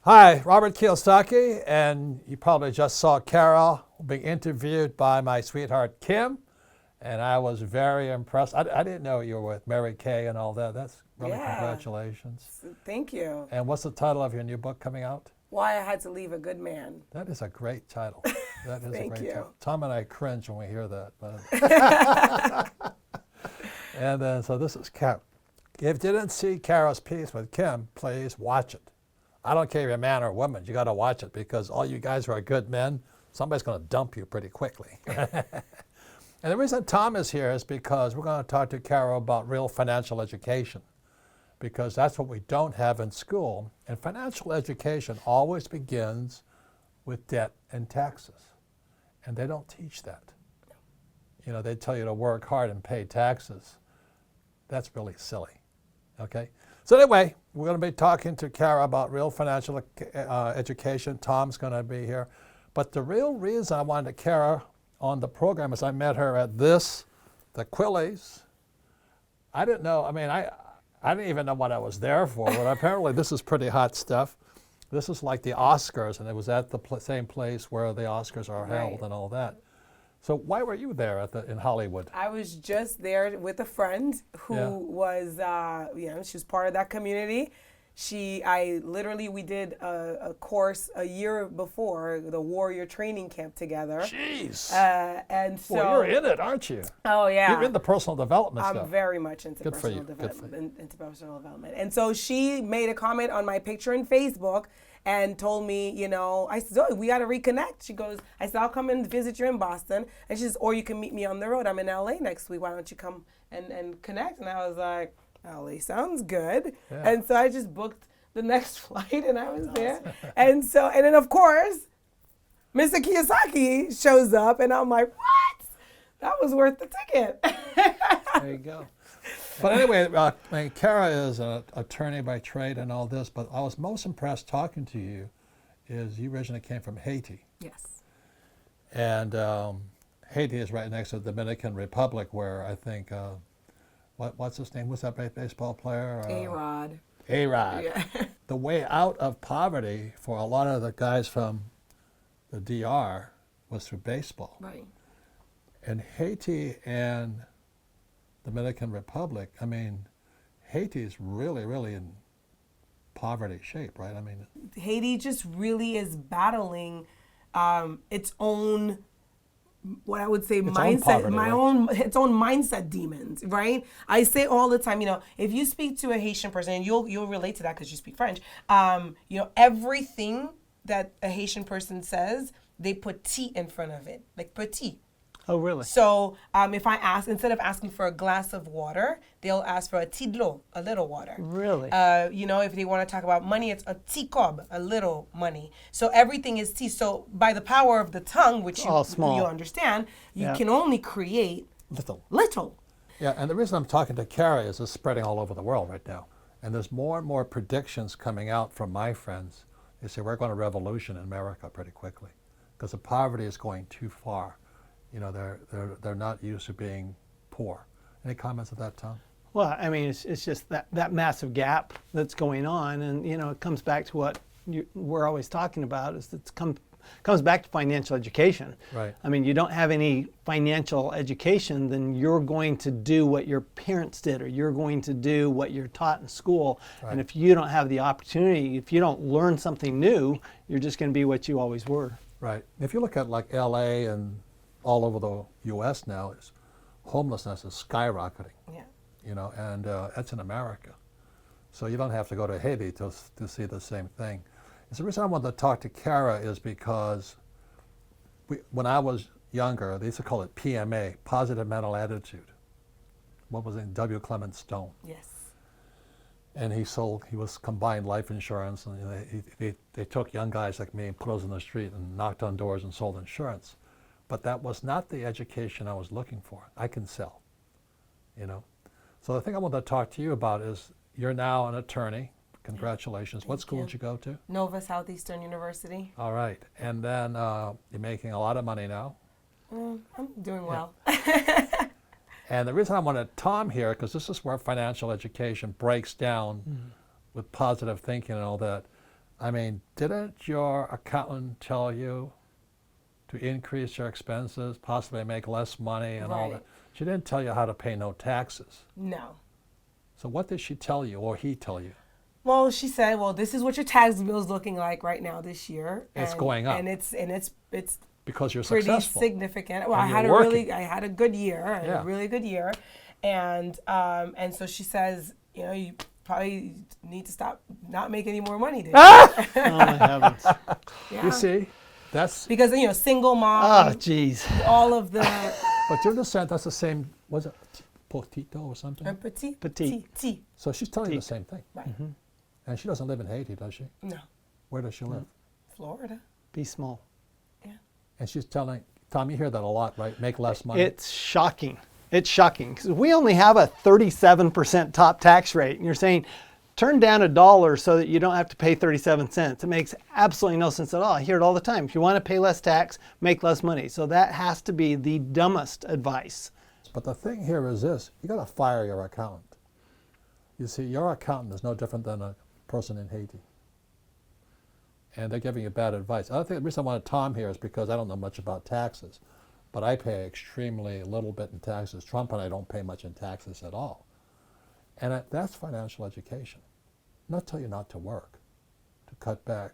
Hi, Robert Kiyosaki, and you probably just saw Carol being interviewed by my sweetheart Kim, and I was very impressed. I didn't know you were with Mary Kay and all that. That's really congratulations. Thank you. And what's the title of your new book coming out? Why I Had to Leave a Good Man. That is a great title. That is Thank a great you. title. Tom and I cringe when we hear that. But and then, so this is Carol. If you didn't see Carol's piece with Kim, please watch it. I don't care if you're a man or a woman, you got to watch it because all you guys who are good men, somebody's going to dump you pretty quickly. And the reason Tom is here is because we're going to talk to Carol about real financial education, because that's what we don't have in school. And financial education always begins with debt and taxes, and they don't teach that. You know, they tell you to work hard and pay taxes. That's really silly, okay? So anyway, we're going to be talking to Kara about real financial education. Tom's going to be here. But the real reason I wanted Kara on the program is I met her at the Quillies. I didn't know, I didn't even know what I was there for, but apparently this is pretty hot stuff. This is like the Oscars, and it was at the same place where the Oscars are held and all that. So why were you there in Hollywood? I was just there with a friend who was, she was part of that community. We did a course a year before, the Warrior Training Camp together. Jeez. And so. Well, you're in it, aren't you? Oh, yeah. You're in the personal development stuff. I'm very much into personal development. And so she made a comment on my picture in Facebook and told me, I said, oh, we got to reconnect. She goes, I said, I'll come and visit you in Boston. And she says, or you can meet me on the road. I'm in LA next week. Why don't you come and connect? And I was like, LA sounds good. Yeah. And so I just booked the next flight and I was there. And then of course, Mr. Kiyosaki shows up and I'm like, what? That was worth the ticket. There you go. But anyway, Kara is an attorney by trade and all this, but I was most impressed talking to you is you originally came from Haiti. Yes. And Haiti is right next to the Dominican Republic where I think, what's his name? What's that baseball player? A-Rod. A-Rod. Yeah. The way out of poverty for a lot of the guys from the DR was through baseball. Right. And Haiti and Dominican Republic, Haiti is really, really in poverty shape, right? Haiti just really is battling its own, what I would say, mindset, its own mindset demons, right? I say all the time, if you speak to a Haitian person, and you'll relate to that because you speak French, everything that a Haitian person says, they put T in front of it, like petit. Oh, really? So if I ask, instead of asking for a glass of water, they'll ask for a petit de l'eau, a little water. Really? If they want to talk about money, it's a petit cob, a little money. So everything is T. So by the power of the tongue, which you understand, you can only create little. Yeah, and the reason I'm talking to Kara is it's spreading all over the world right now. And there's more and more predictions coming out from my friends. They say we're going to revolution in America pretty quickly because the poverty is going too far. They're not used to being poor. Any comments at that, Tom? Well, it's just that massive gap that's going on, and it comes back to what we're always talking about is it comes back to financial education. Right. You don't have any financial education, then you're going to do what your parents did, or you're going to do what you're taught in school. Right. And if you don't have the opportunity, if you don't learn something new, you're just going to be what you always were. Right. If you look at like LA and all over the U.S. now, homelessness is skyrocketing. Yeah. And that's in America. So you don't have to go to Haiti to see the same thing. And the reason I wanted to talk to Kara is because when I was younger, they used to call it PMA, positive mental attitude. What was it? W. Clement Stone. Yes. And he was combined life insurance, and they took young guys like me and put us in the street and knocked on doors and sold insurance. But that was not the education I was looking for. I can sell, So the thing I want to talk to you about is you're now an attorney. Congratulations. What school did you go to? Nova Southeastern University. All right. And then you're making a lot of money now. I'm doing well. And the reason I wanted Tom here, because this is where financial education breaks down with positive thinking and all that. I mean, didn't your accountant tell you to increase your expenses, possibly make less money and all Right. that? She didn't tell you how to pay no taxes. No. So what did she tell you, or he tell you? Well, she said, "Well, this is what your tax bill is looking like right now this year. It's going up. and it's Because you're pretty successful. significant. Well, And I you're had working. I had a good year, Yeah. a really good year, and so she says, you know, you probably need to stop not make any more money this year. Oh my heavens. Yeah. You see, that's, Because single Oh, mom, geez. all of the but you understand that's the same, was it potito or something? petite, Petite. So she's telling you the same thing. right? And she doesn't live in Haiti, does she? No, Where does she live? Florida. Be small. Yeah. And she's telling, Tom, you hear that a lot, right? Make less money. It's shocking. It's shocking because we only have a 37% top tax rate. And you're saying, turn down $1 so that you don't have to pay 37 cents. It makes absolutely no sense at all. I hear it all the time. If you want to pay less tax, make less money. So that has to be the dumbest advice. But the thing here is this, you got to fire your accountant. You see, your accountant is no different than a person in Haiti. And they're giving you bad advice. I think the reason I wanted Tom here is because I don't know much about taxes, but I pay extremely little bit in taxes. Trump and I don't pay much in taxes at all. And that's financial education. Not tell you not to work, to cut back,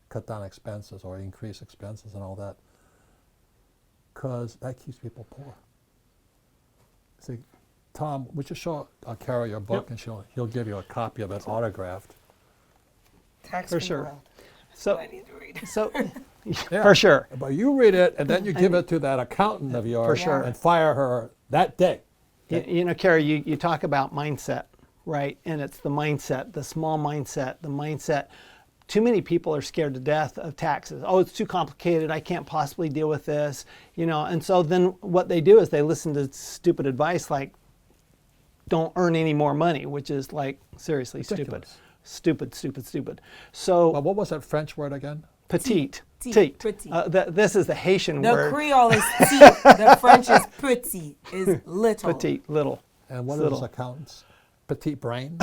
cut down expenses or increase expenses and all that, because that keeps people poor. See, Tom, would you show Kara your book, Yep. and he'll give you a copy of it autographed. Tax For free sure. world. So, I need to read. so Yeah. for sure. But you read it, and then you give it to that accountant of yours sure. and fire her that day. You know, Carrie, you talk about mindset, right? And it's the mindset, the small mindset, the mindset. Too many people are scared to death of taxes. Oh, it's too complicated. I can't possibly deal with this, And so then what they do is they listen to stupid advice like, don't earn any more money, which is like seriously Ridiculous. stupid. So Well, what was that French word again? petite. Petite. This is the Haitian The word. Creole is petit. The French is petit, is little. Petite, little. And what Little. is accountants? Petite brain?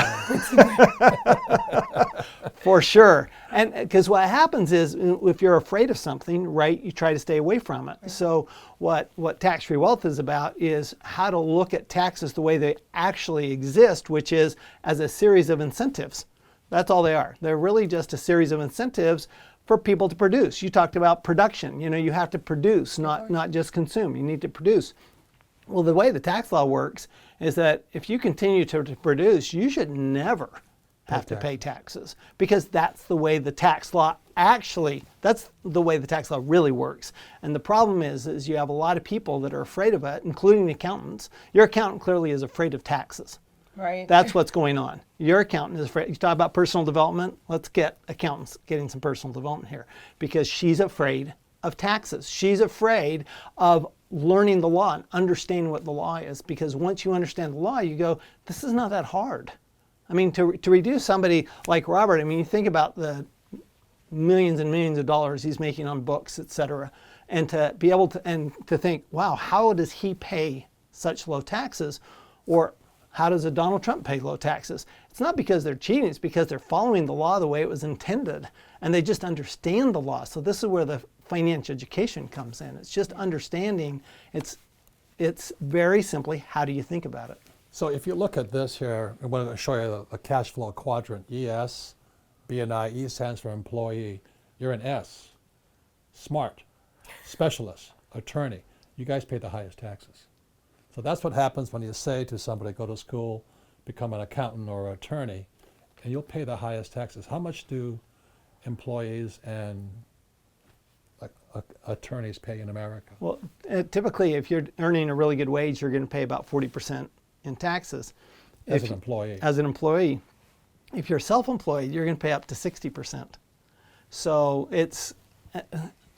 For sure. And because what happens is if you're afraid of something, right, you try to stay away from it. So what tax-free wealth is about is how to look at taxes the way they actually exist, which is as a series of incentives. That's all they are. They're really just a series of incentives for people to produce. You talked about production. You have to produce, not just consume. You need to produce. Well, the way the tax law works is that if you continue to produce, you should never have to pay taxes because that's the way the tax law that's the way the tax law really works. And the problem is you have a lot of people that are afraid of it, including the accountants. Your accountant clearly is afraid of taxes. Right. That's what's going on. Your accountant is afraid. You talk about personal development. Let's get accountants getting some personal development here because she's afraid of taxes. She's afraid of learning the law and understanding what the law is because once you understand the law, you go, this is not that hard. I mean, to reduce somebody like Robert, I mean, you think about the millions and millions of dollars he's making on books, et cetera, and to be able to think, wow, how does he pay such low taxes? Or how does a Donald Trump pay low taxes? It's not because they're cheating, it's because they're following the law the way it was intended. And they just understand the law. So this is where the financial education comes in. It's just understanding. It's very simply, how do you think about it? So if you look at this here, I'm going to show you the cash flow quadrant. ES, BNI, E stands for employee. You're an S. Smart, specialist, attorney. You guys pay the highest taxes. So that's what happens when you say to somebody, go to school, become an accountant or an attorney, and you'll pay the highest taxes. How much do employees and attorneys pay in America? Well, typically, if you're earning a really good wage, you're going to pay about 40% in taxes. As an employee. As an employee. If you're self-employed, you're going to pay up to 60%. So it's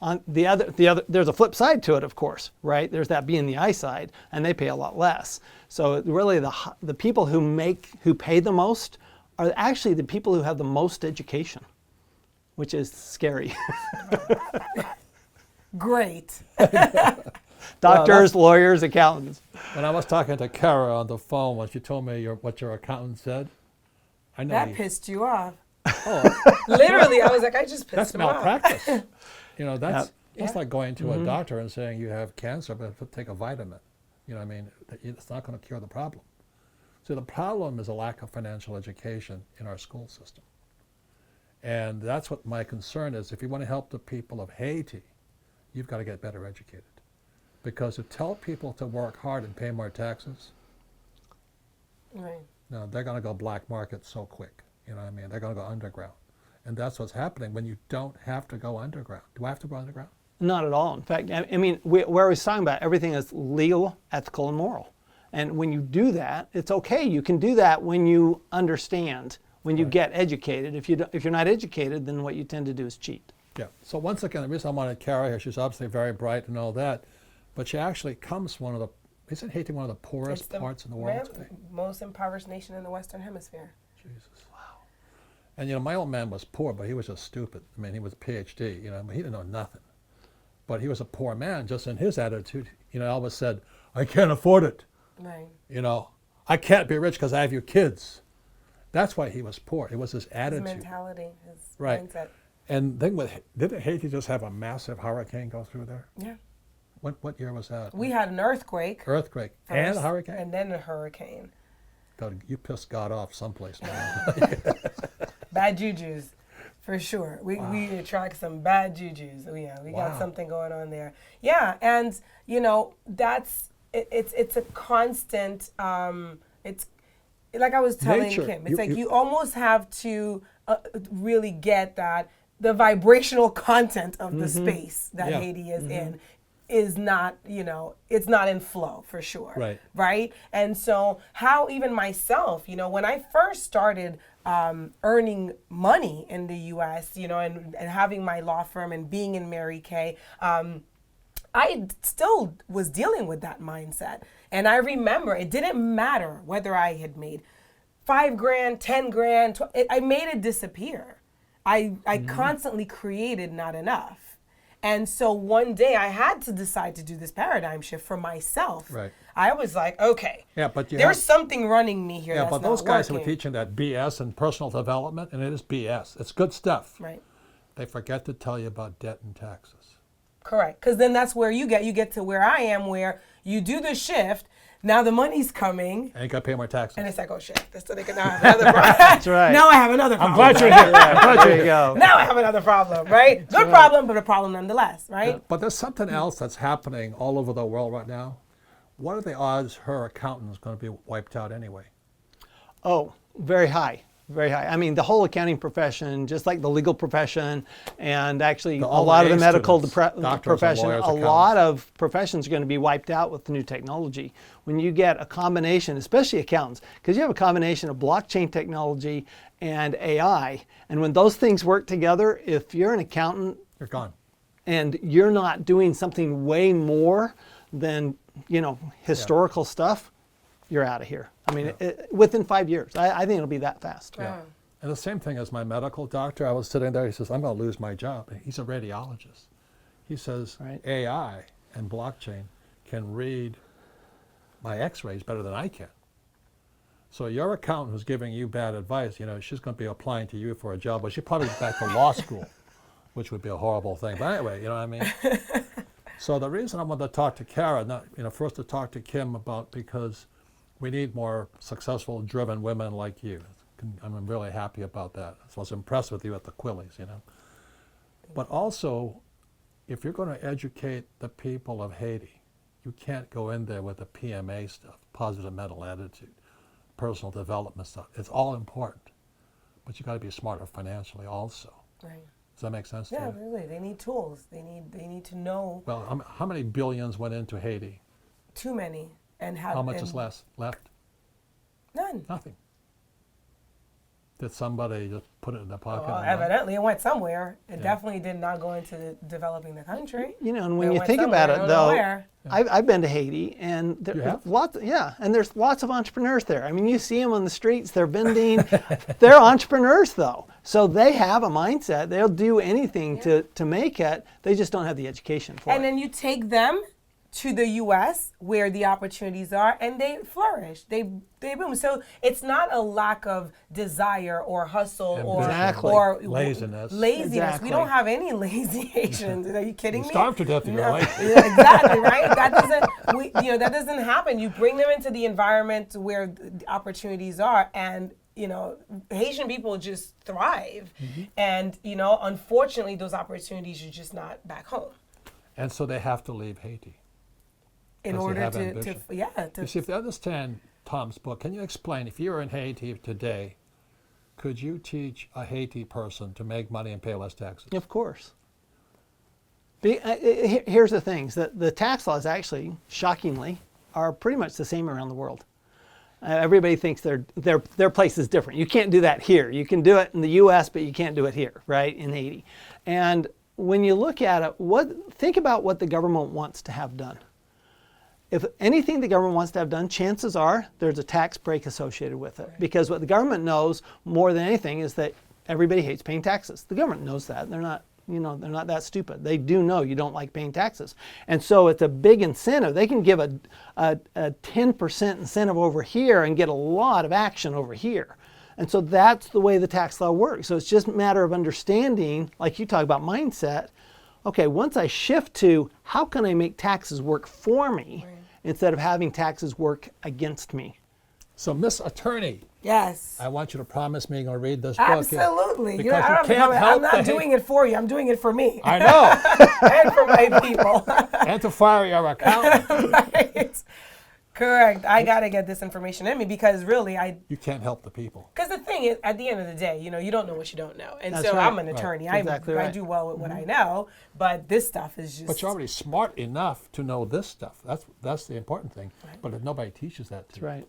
on the other. There's a flip side to it, of course, right? There's that being the I side, and they pay a lot less. So really, the people who pay the most are actually the people who have the most education, which is scary. Great. Doctors, lawyers, accountants. When I was talking to Kara on the phone, when she told me what your accountant said, I know That pissed you off. Literally, I was like, I just pissed That's him off. malpractice. You know, that's Yeah. like going to a doctor and saying you have cancer, but take a vitamin. You know what I mean? It's not going to cure the problem. So the problem is a lack of financial education in our school system. And that's what my concern is. If you want to help the people of Haiti, you've got to get better educated. Because to tell people to work hard and pay more taxes, Right. no, they're going to go black market so quick. You know what I mean? They're going to go underground. And that's what's happening when you don't have to go underground. Do I have to go underground? Not at all. In fact, I mean, where I was talking about, everything is legal, ethical, and moral. And when you do that, it's okay. You can do that when you understand, when you get educated. If you're not educated, then what you tend to do is cheat. Yeah. So once again, the reason I wanted Kara here, she's obviously very bright and all that, but she actually comes from isn't Haiti one of the poorest parts in the world today? Most impoverished nation in the Western Hemisphere. Jesus. Wow. And you know, my old man was poor, but he was just stupid. I mean, he was a PhD, you know, but he didn't know nothing. But he was a poor man, just in his attitude. You know, Elvis said, I can't afford it. Right. You know, I can't be rich because I have your kids. That's why he was poor. It was his attitude. His mentality, his Right. mindset. And then didn't Haiti just have a massive hurricane go through there? Yeah. What year was that? We had an earthquake. Earthquake and first, a hurricane? And then a hurricane. God, you pissed God off someplace, man. Bad jujus, for sure. We attract some bad jujus. We got something going on there. Yeah, and you know it's a constant. It's like I was telling Nature. Kim. It's you almost have to really get that the vibrational content of the space that Haiti is in is not, it's not in flow for sure. Right. Right? And so how even myself, when I first started earning money in the US, and having my law firm and being in Mary Kay, I still was dealing with that mindset. And I remember it didn't matter whether I had made $5,000, $10,000, I made it disappear. I constantly created not enough. And so one day I had to decide to do this paradigm shift for myself. Right. I was like, okay, Yeah, but there's something running me here. yeah, that's but those not guys who are working. teaching that BS and personal development, and it is BS. It's good stuff. Right. They forget to tell you about debt and taxes. Correct. Because then that's where you get to where I am, where you do the shift. Now the money's coming. And you got to pay more taxes. And it's like, oh shit, so they can now have another problem. That's right. Now I have another problem. I'm glad you're here. I'm glad There you're you here. go. Now I have another problem, right? Good problem, but a problem nonetheless, right? But there's something else that's happening all over the world right now. What are the odds her accountant is going to be wiped out anyway? Oh, very high. Very high. I mean, the whole accounting profession, just like the legal profession, and actually a all lot the of the A medical students, doctors and profession, lawyers, a accountants. lot of professions are going to be wiped out with the new technology. When you get a combination, especially accountants, because you have a combination of blockchain technology and AI, and when those things work together, if you're an accountant You're gone. and you're not doing something way more than, historical stuff, you're out of here. I mean, within 5 years. I think it'll be that fast. Yeah. And the same thing as my medical doctor. I was sitting there. He says, I'm going to lose my job. He's a radiologist. He says, Right. AI and blockchain can read my x-rays better than I can. So your accountant who's giving you bad advice, she's going to be applying to you for a job, but she'll probably go back to law school, which would be a horrible thing. But anyway, you know what I mean? So the reason I wanted to talk to Kara, not, first to talk to Kim about, because we need more successful, driven women like you. I'm really happy about that. So I was impressed with you at the Quillies, But also, if you're going to educate the people of Haiti, you can't go in there with the PMA stuff, positive mental attitude, personal development stuff. It's all important, but you got to be smarter financially also. Right. Does that make sense to Yeah, you? really. They need tools. They need to know. Well, how many billions went into Haiti? Too many. And have How much is left? None. Nothing. Did somebody just put it in their pocket? Well, and run? evidently it went somewhere. It definitely did not go into developing the country. And when It you went think about somewhere, it, I don't know though, where. I've been to Haiti, and You have? there's lots of entrepreneurs there. I mean, you see them on the streets; they're vending. They're entrepreneurs, though, so they have a mindset. They'll do anything to make it. They just don't have the education for And it. then you take them to the U.S. where the opportunities are, and they flourish. They boom. So it's not a lack of desire or hustle Exactly. or laziness. Exactly. We don't have any lazy Asians. Are you kidding me? Starve to death if you're lazy. Yeah, exactly, right? That doesn't happen. You bring them into the environment where the opportunities are, and Haitian people just thrive. And unfortunately, those opportunities are just not back home. And so they have to leave Haiti. In order to You see, if you understand Tom's book, can you explain, if you were in Haiti today, could you teach a Haiti person to make money and pay less taxes? Of course. Here's the things, that the tax laws actually, shockingly, are pretty much the same around the world. Everybody thinks their place is different. You can't do that here. You can do it in the U.S., but you can't do it here, right, in Haiti. And when you look at it, think about what the government wants to have done. If anything the government wants to have done, chances are there's a tax break associated with it. Because what the government knows more than anything is that everybody hates paying taxes. The government knows that. They're not that stupid. They do know you don't like paying taxes. And so it's a big incentive. They can give a 10% incentive over here and get a lot of action over here. And so that's the way the tax law works. So it's just a matter of understanding, like you talk about mindset. Okay, once I shift to how can I make taxes work for me instead of having taxes work against me? So, Miss Attorney. Yes. I want you to promise me you're going to read this book. Absolutely. Because you can't help I'm not doing it for you. I'm doing it for me. I know. And for my people. And to fire your accountant. Right. Correct. I got to get this information in me because really You can't help the people. Because the thing is, at the end of the day, you don't know what you don't know. And That's so right. I'm an attorney. Right. Exactly I right. do well with what I know, but this stuff is just... But you're already smart enough to know this stuff. That's the important thing. Right. But if nobody teaches that to you. That's right.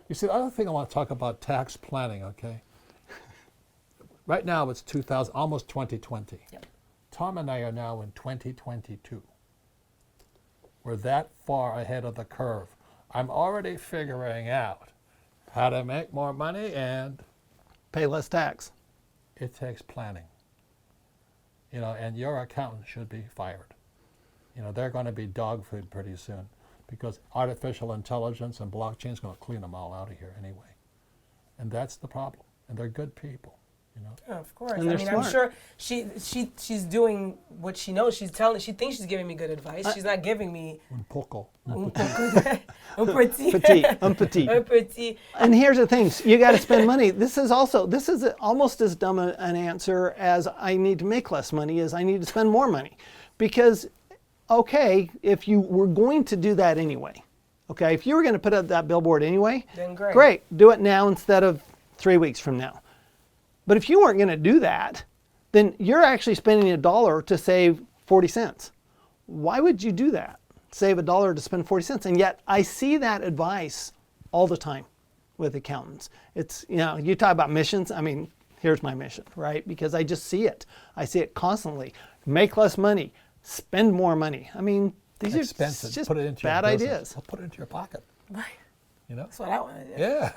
You see, the other thing I want to talk about tax planning, okay? Right now it's almost 2020. Yep. Tom and I are now in 2022. We're that far ahead of the curve. I'm already figuring out how to make more money, and Pay less tax. it takes planning. And your accountant should be fired. They're going to be dog food pretty soon because artificial intelligence and blockchain is going to clean them all out of here anyway. And that's the problem. And they're good people. Yeah, of course. And they're smart. I'm sure she's doing what she knows. She thinks she's giving me good advice. She's not giving me Un poco. un petit. Petit. And here's the thing, you got to spend money. This is almost as dumb an answer as I need to make less money as I need to spend more money. Because, okay, if you were going to do that anyway, okay, if you were going to put up that billboard anyway, then great. Do it now instead of 3 weeks from now. But if you weren't going to do that, then you're actually spending $1 to save 40 cents. Why would you do that? Save $1 to spend 40 cents. And yet I see that advice all the time with accountants. It's, you talk about missions. I mean, here's my mission, right? Because I just see it. I see it constantly. Make less money, spend more money. I mean, these Expensive. are just Put it into bad your business. ideas. I'll put it into your pocket. Right. You know? That's what I want to do. Yeah.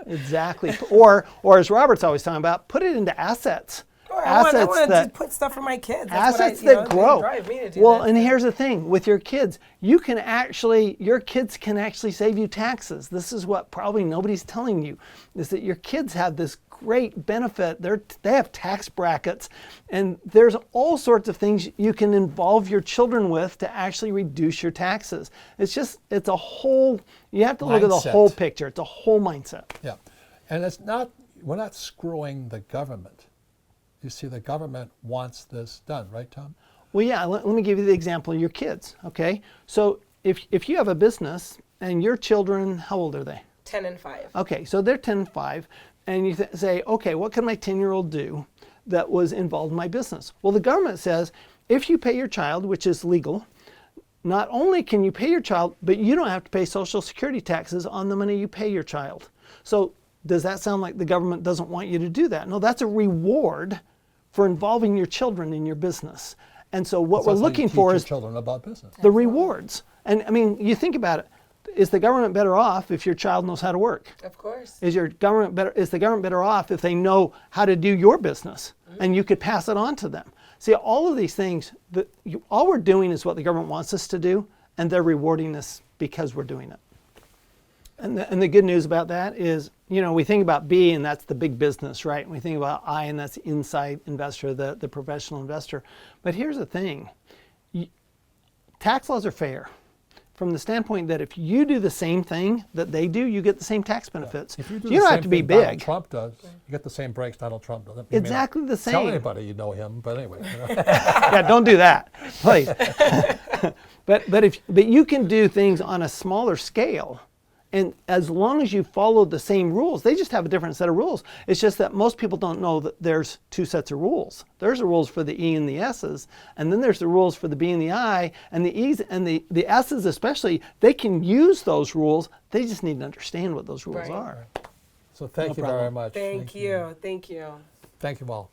Exactly. Or as Robert's always talking about, put it into assets. Or I want to put stuff for my kids. That's Assets what that grow. They drive me to do Well, that. and here's the thing with your kids, your kids can actually save you taxes. This is what probably nobody's telling you, is that your kids have this great benefit. They have tax brackets, and there's all sorts of things you can involve your children with to actually reduce your taxes. It's a whole, you have to look at the whole picture. It's a whole mindset. Yeah. And we're not screwing the government. You see, the government wants this done, right, Tom? Well, yeah, let me give you the example of your kids, okay? So if you have a business and your children, how old are they? 10 and 5. Okay, so they're 10 and 5, and you say, okay, what can my 10-year-old do that was involved in my business? Well, the government says, if you pay your child, which is legal, not only can you pay your child, but you don't have to pay Social Security taxes on the money you pay your child. So does that sound like the government doesn't want you to do that? No, that's a reward for involving your children in your business. And so what we're looking for is children about business. the rewards. And I mean, you think about it. Is the government better off if your child knows how to work? Of course. Is the government better off if they know how to do your business and you could pass it on to them? See, all of these things, all we're doing is what the government wants us to do, and they're rewarding us because we're doing it. And the good news about that is, we think about B, and that's the big business, right? And we think about I, and that's the inside investor, the professional investor. But here's the thing. Tax laws are fair from the standpoint that if you do the same thing that they do, you get the same tax benefits. If you do don't have to be big. Donald Trump does, you get the same breaks Donald Trump does. Exactly the same. Tell anybody you know him, but anyway. Yeah, don't do that, please. but you can do things on a smaller scale. And as long as you follow the same rules, they just have a different set of rules. It's just that most people don't know that there's two sets of rules. There's the rules for the E and the S's, and then there's the rules for the B and the I, and the E's and the S's especially, they can use those rules. They just need to understand what those rules are. So thank you very much. Thank you. Thank you. Thank you all.